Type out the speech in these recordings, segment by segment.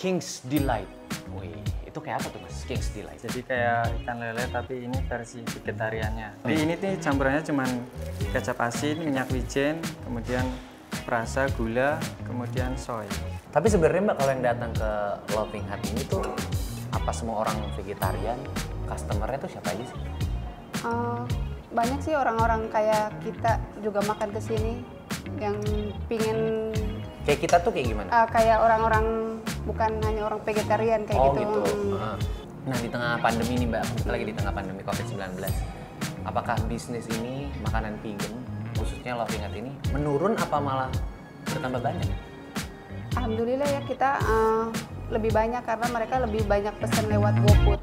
King's Delight. Wih, itu kayak apa tuh Mas, King's Delight? Jadi kayak ikan lele tapi ini versi vegetariannya. Jadi ini nih campurannya cuman kecap asin, minyak wijen, kemudian perasa, gula, kemudian soy. Tapi sebenarnya Mbak kalau yang datang ke Loving Hut ini tuh apa semua orang vegetarian? Customernya tuh siapa aja sih? Banyak sih orang-orang kayak kita juga makan ke sini yang pingin Kayak kita tuh kayak gimana? kayak orang-orang bukan hanya orang vegetarian kayak Oh gitu. gitu. Nah di tengah pandemi nih Mbak, kita lagi di tengah pandemi COVID-19. Apakah bisnis ini makanan vegan, khususnya Loving Hut ini, menurun apa malah bertambah banyak? Alhamdulillah ya kita lebih banyak karena mereka lebih banyak pesan lewat GoFood.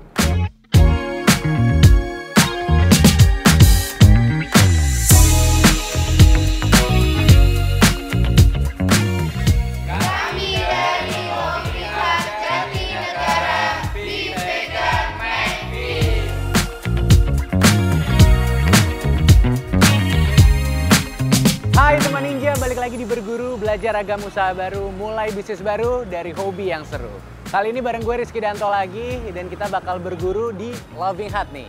Hai teman ninja, balik lagi di Berguru, belajar agam usaha baru, mulai bisnis baru dari hobi yang seru. Kali ini bareng gue Rizky Danto lagi dan kita bakal berguru di Loving Hut nih.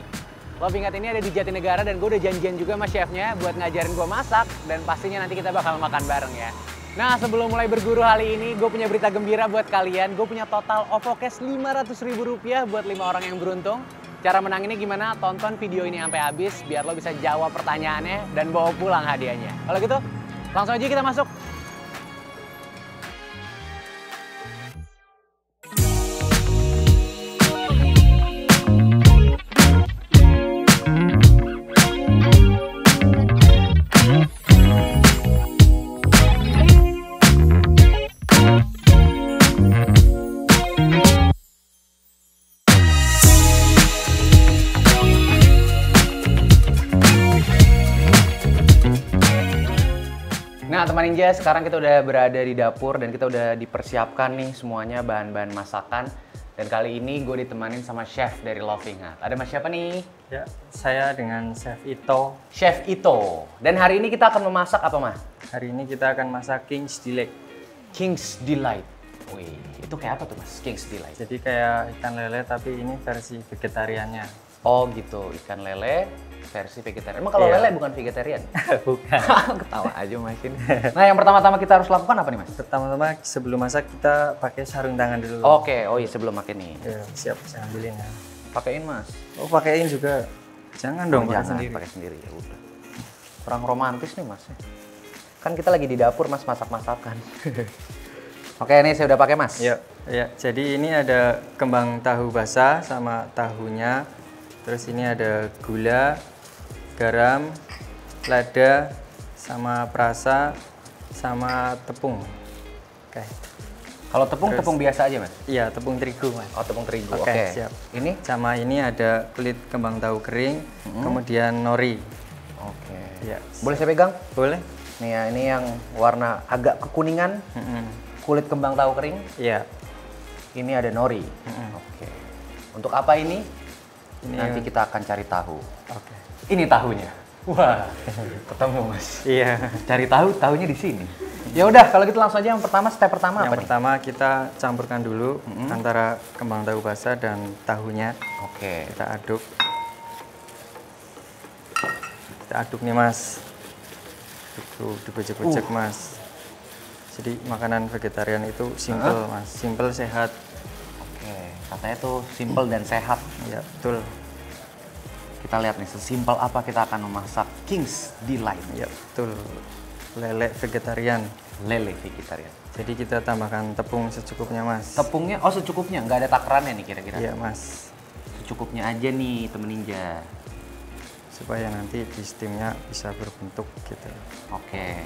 Loving Hut ini ada di Jatinegara dan gue udah janjian juga sama chefnya buat ngajarin gue masak dan pastinya nanti kita bakal makan bareng ya. Nah sebelum mulai berguru kali ini gue punya berita gembira buat kalian. Gue punya total OVO Cash Rp500.000 buat 5 orang yang beruntung. Cara menanginnya gimana? Tonton video ini sampai habis biar lo bisa jawab pertanyaannya dan bawa pulang hadiahnya. Kalau gitu, langsung aja kita masuk. Nah teman ninja, sekarang kita udah berada di dapur dan kita udah dipersiapkan nih semuanya bahan-bahan masakan. Dan kali ini gue ditemanin sama chef dari Loving Hut. Ada mas siapa nih? Ya, saya dengan Chef Ito. Chef Ito. Dan hari ini kita akan memasak apa mas? Hari ini kita akan masak King's Delight. King's Delight. Wih, itu kayak apa tuh mas, King's Delight? Jadi kayak ikan lele tapi ini versi vegetariannya. Oh gitu, ikan lele versi vegetarian. Emang kalau Iya. lele bukan vegetarian? Bukan. Ketawa aja masin. Nah yang pertama-tama kita harus lakukan apa nih mas? Pertama-tama sebelum masak kita pakai sarung tangan dulu. Oke, oh iya sebelum makan nih. Ya, siap, saya ambilin ya. Pakein mas. Oh, pakaiin juga. Jangan dong, pakai Jangan, sendiri. pakai sendiri ya udah. Kurang romantis nih mas. Kan kita lagi di dapur mas, masak-masakan. Oke ini saya udah pakai mas. Ya, ya. Jadi ini ada kembang tahu basah sama tahunya. Terus ini ada gula, garam, lada, sama perasa, sama tepung. Oke. Kalau tepung, Terus- tepung biasa aja mas? Iya, tepung terigu, Mas. Oh tepung terigu, Oke, oke. siap. Ini? Sama ini ada kulit kembang tahu kering, kemudian nori. Oke. Ya, Boleh saya pegang? boleh? Nih ya, ini yang warna agak kekuningan, kulit kembang tahu kering. Iya. Ini ada nori. Oke. Untuk apa ini? Ini Nanti yang- kita akan cari tahu. Oke. Ini tahunya. Wah, ketemu mas. Iya. Cari tahu, tahunya di sini. Ya udah, kalau gitu langsung aja yang pertama, step pertama Yang apa nih? pertama kita campurkan dulu antara kembang tahu basah dan tahunya. Oke. Kita aduk. Kita aduk nih, Mas. Itu dibejek-bejek, Mas. Jadi makanan vegetarian itu simple, Mas. Simple, sehat. Oke, katanya tuh simple dan sehat. Ya, betul. Kita lihat nih, sesimpel apa kita akan memasak King's Delight. Ya, betul. Lele vegetarian. Lele vegetarian. Jadi kita tambahkan tepung secukupnya, Mas. Tepungnya, oh secukupnya, nggak ada takarannya nih kira-kira? Iya, Mas. Secukupnya aja nih, temen ninja. Supaya nanti di steamnya bisa berbentuk gitu. Oke.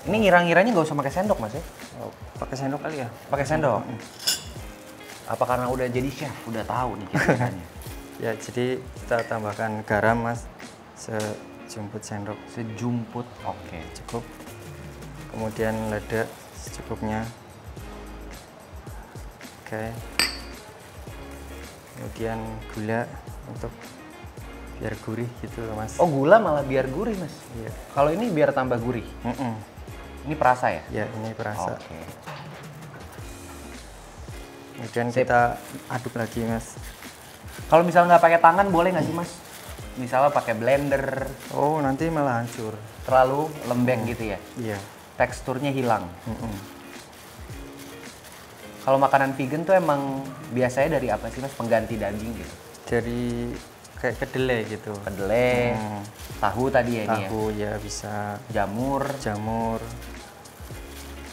Ini ngira-ngiranya nggak usah pakai sendok, Mas ya? Oh, pakai sendok kali ya? Pakai sendok? Apa karena udah jadi chef, udah tahu nih kira-kiranya? Ya, jadi kita tambahkan garam, Mas. Sejumput sendok Sejumput, oke. cukup. Kemudian lada secukupnya. Oke. Kemudian gula untuk biar gurih gitu loh, Mas. Oh gula malah biar gurih, Mas? Iya. Kalau ini biar tambah gurih? Mm-mm. Ini perasa ya? Ya, ini perasa. Oke. Kemudian kita aduk lagi mas. Kalau misalnya nggak pakai tangan boleh nggak sih mas? Misalnya pakai blender, Oh nanti malah hancur. terlalu lembek gitu ya? Iya. Teksturnya hilang. Kalau makanan vegan tuh emang biasanya dari apa sih mas? Pengganti daging gitu? Dari kayak kedelai gitu. Kedelai, tahu tadi ya ini ya? Tahu ya bisa. Jamur. Jamur.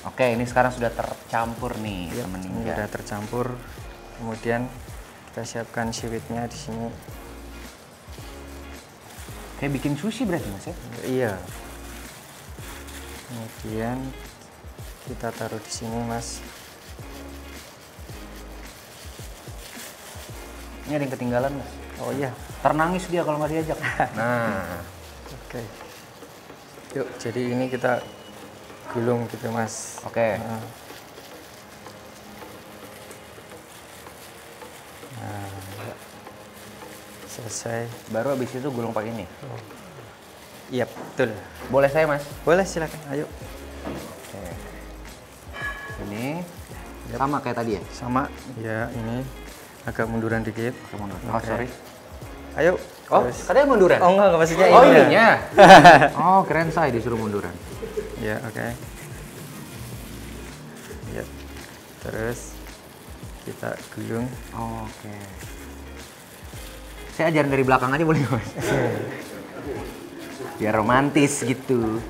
Oke, ini sekarang sudah tercampur nih Ya, temen ini ninja. udah tercampur. Kemudian kita siapkan seaweednya di sini. Kayak bikin sushi berarti mas ya? Iya. Kemudian kita taruh di sini mas. Ini ada yang ketinggalan mas. Oh iya. Ternangis dia kalau nggak diajak. Nah, Oke. Yuk, jadi ini kita gulung gitu mas. oke. Nah, ya. Selesai. Baru habis itu gulung pakai ini. Iya betul. Boleh saya mas? Boleh silakan. Ayo. Oke. Ini sama kayak tadi ya? Sama. Ya ini agak munduran dikit. Oh Oke. sorry. Ayo. Oh, Terus. katanya munduran? Oh enggak maksudnya Oh ini. ininya? Oh keren saya disuruh munduran. Ya oke. Ya. Terus kita gulung. Oke. Saya ajarin dari belakang aja boleh nggak mas? Biar romantis gitu.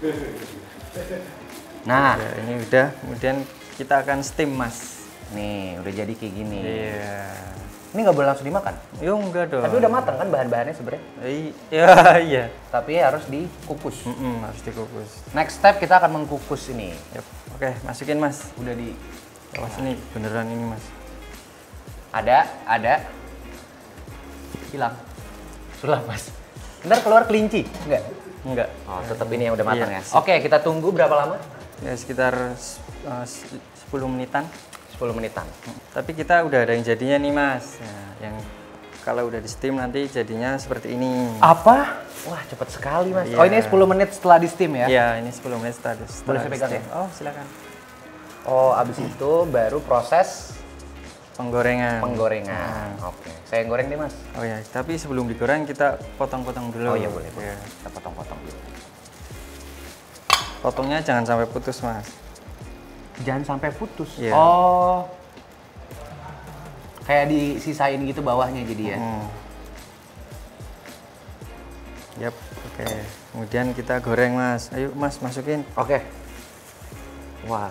Nah, Ya ini udah. Kemudian kita akan steam mas. nih udah jadi kayak gini. Iya. Ini nggak boleh langsung dimakan. Yo enggak dong. Tapi udah matang kan bahan-bahannya sebenarnya. Iya iya. Tapi harus dikukus. Harus dikukus. Next step kita akan mengkukus ini. Yap. Oke masukin mas. Udah di Awas ini beneran ini mas. ada. Hilang. Sulap mas. Ntar keluar kelinci. Enggak? Enggak. Oh, tetap ini yang udah matang Iya. ya. Oke, kita tunggu berapa lama? Ya sekitar 10 menitan. 10 menitan. Tapi kita udah ada yang jadinya nih mas. Nah, yang kalau udah di steam nanti jadinya seperti ini. Apa? Wah, cepet sekali mas. Iya. Oh, ini 10 menit setelah di steam ya? Iya ini 10 menit setelah Boleh saya pegang steam. ya? Oh silakan. Oh, abis itu baru proses Penggorengan. penggorengan. Oke, saya yang goreng deh mas. Oh ya, tapi sebelum digoreng kita potong-potong dulu. Oh iya boleh. Ya. Kita potong-potong dulu. Potongnya jangan sampai putus mas. Jangan sampai putus. Iya. Oh, kayak disisain gitu bawahnya jadi ya. Yap, oke. Kemudian kita goreng mas. Ayo mas masukin. Oke. Wah,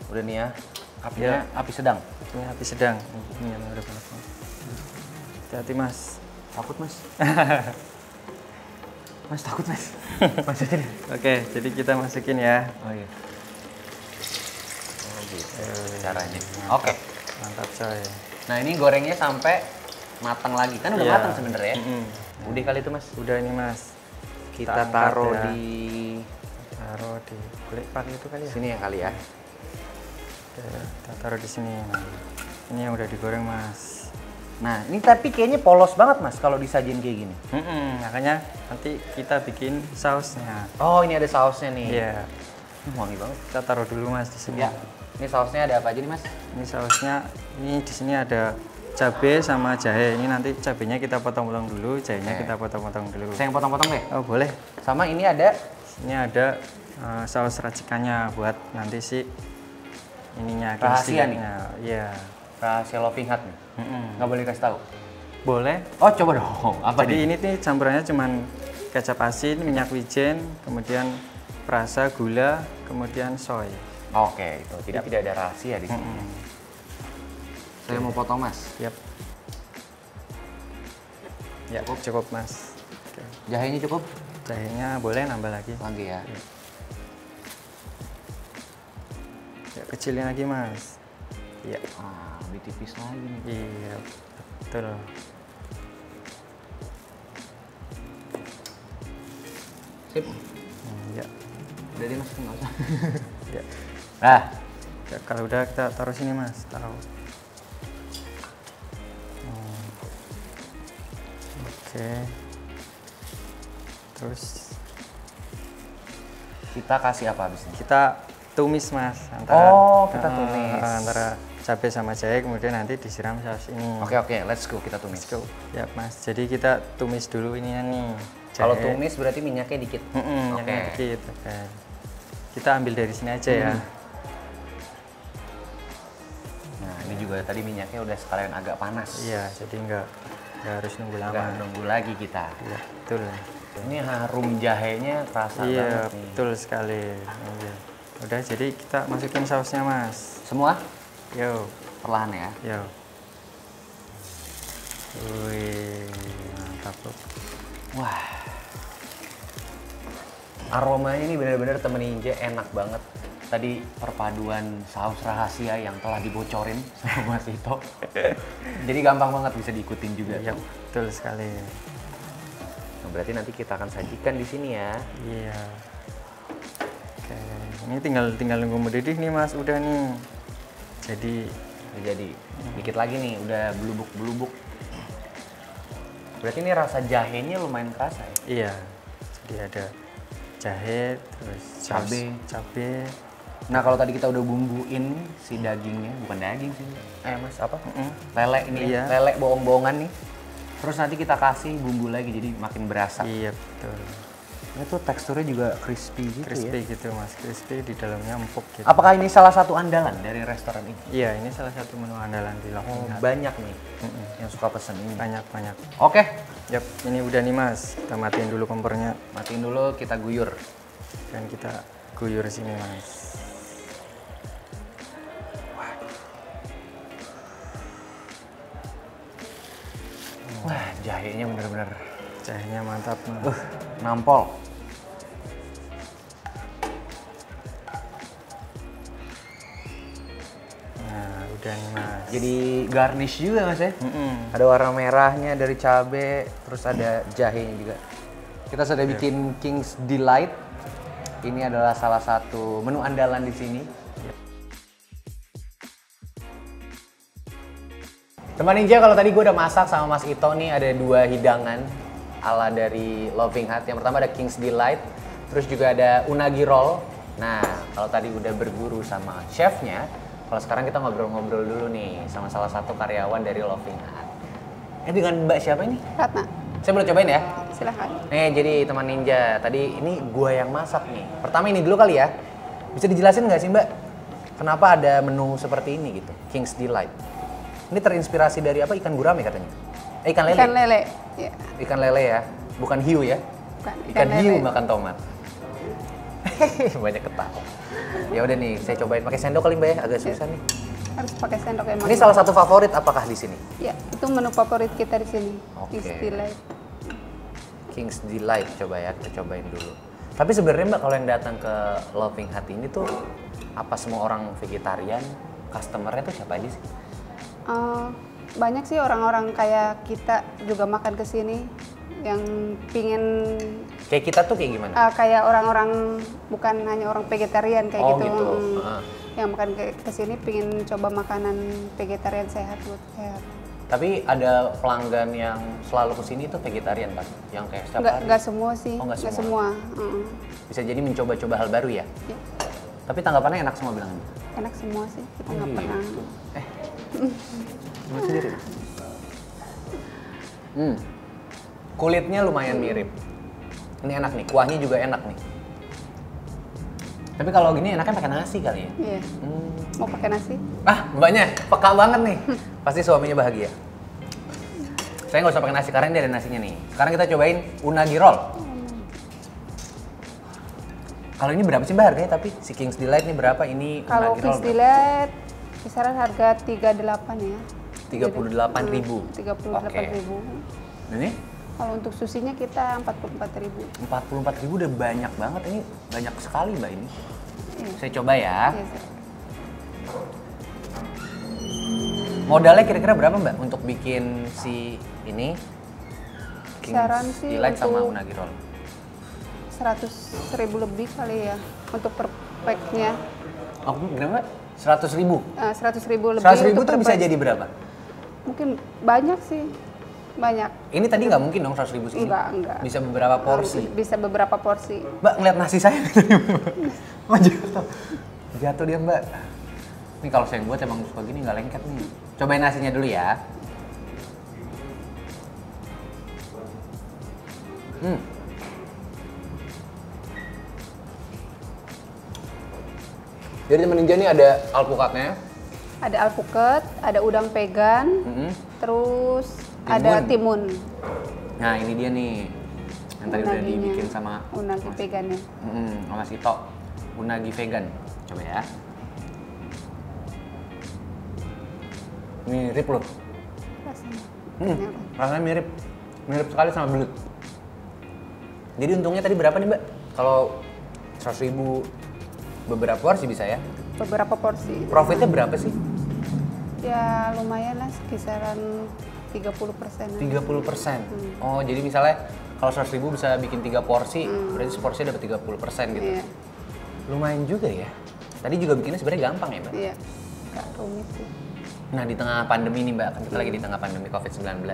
udah nih ya. Apinya api sedang. Ini api sedang. Ini yang udah panas. Hati-hati mas. Takut mas? Mas takut mas? Masukin. Oke, jadi kita masukin ya. Oh iya. Oh gitu caranya. Oke. Mantap coy. Nah ini gorengnya sampai matang lagi. Kan udah Iya. matang sebenarnya ya. Udah kali itu mas. Udah ini mas. Kita angkat taruh ya. di di kulit pak itu kali ya. sini ya kali ya. Oke, kita taruh di sini. Ini yang udah digoreng mas. Nah ini tapi kayaknya polos banget mas kalau disajin kayak gini. Makanya nanti kita bikin sausnya. Oh ini ada sausnya nih. Iya. Wangi banget. Kita taruh dulu mas di sini. Ya. Ini sausnya ada apa aja nih mas? Ini sausnya, ini di sini ada cabai sama jahe. Ini nanti cabenya kita potong-potong dulu, jahenya Oke. kita potong-potong dulu. Saya yang potong-potong deh. Oh boleh. Sama ini ada Ini ada saus racikannya buat nanti si ininya. Rahasia nih? crispy-nya. Iya. rahasia Loving Hut nih. Nggak boleh kasih tahu. Boleh. Oh coba dong. Apa Jadi nih? ini nih campurannya cuman kecap asin, minyak wijen, kemudian perasa, gula, kemudian soy. Oke itu. Jadi tidak ada rahasia di sini. Saya mau potong mas. Yap. Ya, cukup mas. Oke. Jahenya cukup? Jahenya boleh nambah lagi. Lagi ya. Ya, kecilin lagi mas. Iya. Ah, lebih tipis lagi nih. Iya, betul. Sip. Ya. Udah deh mas, nggak usah. Ya. Nah, Ya, kalau udah kita taruh sini mas, taruh. Oke. Terus kita kasih apa habisnya? kita tumis mas. Oh, kita tumis. Antara cabai sama jahe, kemudian nanti disiram saus ini. Oke, let's go, kita tumis. Let's go. Ya Mas, jadi kita tumis dulu ininya nih. Kalau tumis berarti minyaknya dikit. Minyaknya dikit. Oke. Kita ambil dari sini aja ya. Nah, ini juga tadi minyaknya udah sekalian agak panas. Iya, jadi nggak harus nunggu lama. Nggak nunggu lagi kita. Iya, betul. Ini harum jahenya terasa banget nih. Betul sekali. Iya. Udah, jadi kita masukin sausnya Mas. Semua? Yo. Perlahan ya. Yo. Wih, mantap loh. Wah. Aromanya ini benar-benar temen ninja enak banget. Tadi perpaduan saus rahasia yang telah dibocorin sama Mas Ito. Jadi gampang banget bisa diikutin juga. Iya, betul sekali. Nah, berarti nanti kita akan sajikan di sini ya. Iya. Oke, ini tinggal nunggu mendidih nih Mas, udah nih. Jadi dikit lagi nih, udah belubuk-belubuk. Berarti ini rasa jahenya lumayan kerasa ya? Iya. Jadi ada jahe, terus cabai. Nah, kalau tadi kita udah bumbuin si dagingnya, bukan daging sih. Mas, apa? Lele ini, iya. Lele bohong-bohongan nih. Terus nanti kita kasih bumbu lagi, jadi makin berasa. Iya, betul. Ini tuh teksturnya juga crispy gitu Crispy ya? gitu Mas, crispy di dalamnya empuk gitu. Apakah ini salah satu andalan dari restoran ini? Iya, ini salah satu menu andalan di Loving Hut. Banyak nih yang suka pesen ini. Banyak. Oke, Yap, ini udah nih Mas. Kita matiin dulu kompornya matiin dulu, kita guyur. dan kita guyur sini Mas. Wah, jahenya bener-bener Jahenya mantap Mas. nampol. Nah, udah nih Mas. Jadi garnish juga Mas ya? Ada warna merahnya dari cabe, terus ada jahenya juga. Kita sudah bikin King's Delight. Ini adalah salah satu menu andalan di sini. Teman Ninja, kalau tadi gue udah masak sama Mas Ito nih, ada 2 hidangan ala dari Loving Hut. Yang pertama ada King's Delight, terus juga ada unagi roll. Nah, kalau tadi udah berguru sama chefnya, kalau sekarang kita ngobrol-ngobrol dulu nih sama salah satu karyawan dari Loving Hut. Dengan Mbak siapa ini? Ratna, Saya boleh cobain ya? silahkan. Jadi teman Ninja, tadi ini gue yang masak nih. Pertama ini dulu kali ya. Bisa dijelasin nggak sih Mbak, kenapa ada menu seperti ini gitu, King's Delight? Ini terinspirasi dari apa? Ikan gurame katanya? Ikan lele? Ikan lele, ya. Ikan lele ya? Bukan hiu ya? Bukan, Ikan hiu lele. makan tomat. Banyak ketawa. Ya udah nih, saya cobain pakai sendok kali Mbak ya, agak susah nih. Harus pakai sendok emang. Ini salah satu favorit apakah di sini? Ya, itu menu favorit kita di sini. Oke. King's Delight. King's Delight, coba ya, kita cobain dulu. Tapi sebenarnya Mbak, kalau yang datang ke Loving Hut ini tuh apa semua orang vegetarian? Customernya tuh siapa aja sih? Banyak sih orang-orang kayak kita juga makan ke sini yang pingin Kayak kita tuh kayak gimana? kayak orang-orang bukan hanya orang vegetarian kayak Oh, gitu. gitu. Yang makan ke sini pingin coba makanan vegetarian sehat buat sehat. Tapi ada pelanggan yang selalu kesini tuh vegetarian Pak? Yang kayak setiap hari? Enggak semua sih. Oh, nggak Nggak semua. Bisa jadi mencoba-coba hal baru ya? Ya, Tapi tanggapannya enak semua bilangnya? enak semua sih. Kita nggak Iya. pernah. Coba sendiri. Kulitnya lumayan mirip. Ini enak nih, kuahnya juga enak nih. Tapi kalau gini enaknya pakai nasi kali ya? Iya. Mau pakai nasi? Ah, mbaknya peka banget nih. Pasti suaminya bahagia. Saya nggak usah pakai nasi karena ini ada nasinya nih. Sekarang kita cobain unagi roll. Kalau ini berapa sih Mbak harganya? Tapi si King's Delight ini berapa? Ini Kalau unagi roll King's Delight kisaran harga 38 ya. 38.000. 38.000. Ini Kalau untuk susinya kita 44.000. 44.000 udah banyak banget. Ini banyak sekali Mbak ini. Iya. Saya coba ya. Iya, sir. Modalnya kira-kira berapa Mbak untuk bikin si ini? Kisaran sih Delight sama untuk- unagi roll. 100.000 lebih kali ya untuk per pack-nya. Oh, berapa? 100.000. 100.000 lebih. 100.000 untuk tuh per bisa pack. jadi berapa? Mungkin banyak sih. Banyak. Ini tadi nggak mungkin dong 100.000 segini. Enggak. Bisa beberapa porsi. Bisa beberapa porsi. Mbak, ngeliat nasi saya. Oh, jatuh. Jatuh dia Mbak. Ini kalau saya buat emang suka gini nggak lengket nih. Cobain nasinya dulu ya. Jadi teman ninja nih ada alpukatnya. Ada alpukat, ada udang pegan, terus ada timun. Nah ini dia nih, yang tadi udah dibikin sama unagi vegannya. sama Sito, unagi vegan. Coba ya. Mirip loh. Rasanya. Rasanya mirip sekali sama belut. Jadi untungnya tadi berapa nih Mbak? Kalau 100.000 beberapa porsi bisa ya? Beberapa porsi. Profitnya berapa sih? Ya lumayan lah, kisaran 30%. 30%. Oh, jadi misalnya kalau 100.000 bisa bikin 3 porsi, berarti seporsi dapat 30% gitu. Iya. Lumayan juga ya. Tadi juga bikinnya sebenarnya gampang ya, Mbak? Iya, nggak rumit sih. Nah, di tengah pandemi nih, Mbak, kan kita lagi di tengah pandemi COVID-19.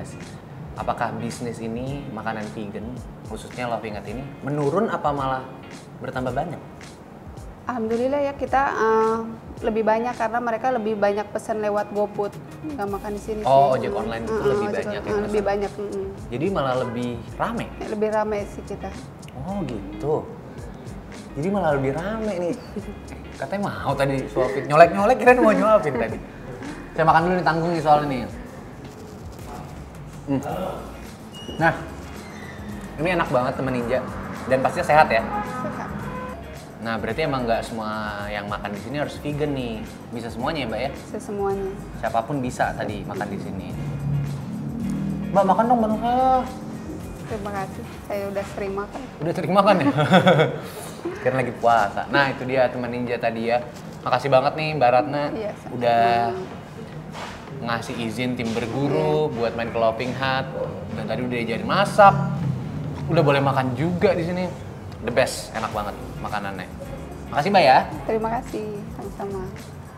Apakah bisnis ini, makanan vegan, khususnya Loving It ini, menurun apa malah bertambah banyak? Alhamdulillah ya, kita lebih banyak karena mereka lebih banyak pesan lewat GoFood, nggak makan di sini. Oh, sih. ojek online itu lebih banyak ya? Lebih banyak. Jadi malah lebih rame? Lebih ramai sih kita. Oh gitu. Jadi malah lebih rame nih. Katanya mau tadi suapin, nyolek-nyolek kirain mau nyuapin tadi. Saya makan dulu nih, tanggung nih soal ini. Nah, ini enak banget teman ninja dan pastinya sehat ya. Sehat. Nah, berarti emang nggak semua yang makan di sini harus vegan nih. Bisa semuanya ya, Mbak ya? Bisa semuanya. Siapapun bisa tadi makan di sini. Mbak, makan dong menu saya. Terima kasih, saya udah sering makan. Udah sering makan ya? Karena lagi puasa. Nah, itu dia teman ninja tadi ya. Makasih banget nih Mbak Ratna Iya, udah ngasih izin tim berguru buat main ke Loving It, dan tadi udah diajarin masak. Udah boleh makan juga di sini. The best, enak banget makanannya. Makasih Mbak ya. Terima kasih, sama-sama.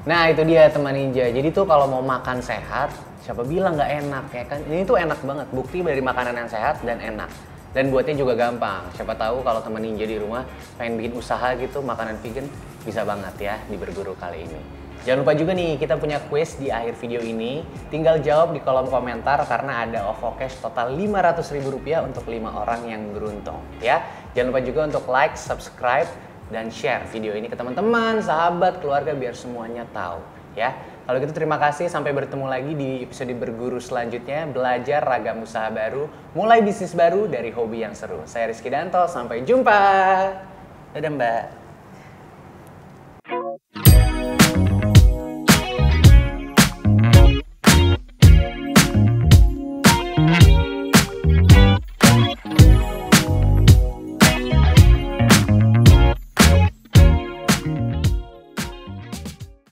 Nah, itu dia teman ninja. Jadi tuh kalau mau makan sehat, siapa bilang nggak enak ya kan? Ini tuh enak banget. Bukti dari makanan yang sehat dan enak. Dan buatnya juga gampang. Siapa tahu kalau teman ninja di rumah pengen bikin usaha gitu makanan vegan, bisa banget ya di berguru kali ini. Jangan lupa juga nih, kita punya quiz di akhir video ini. Tinggal jawab di kolom komentar karena ada OVO cash total Rp500.000 untuk 5 orang yang beruntung ya. Jangan lupa juga untuk like, subscribe, dan share video ini ke teman-teman, sahabat, keluarga biar semuanya tahu ya. Kalau gitu terima kasih, sampai bertemu lagi di episode berguru selanjutnya, belajar ragam usaha baru, mulai bisnis baru dari hobi yang seru. Saya Rizky Danto, sampai jumpa. Dadah Mbak.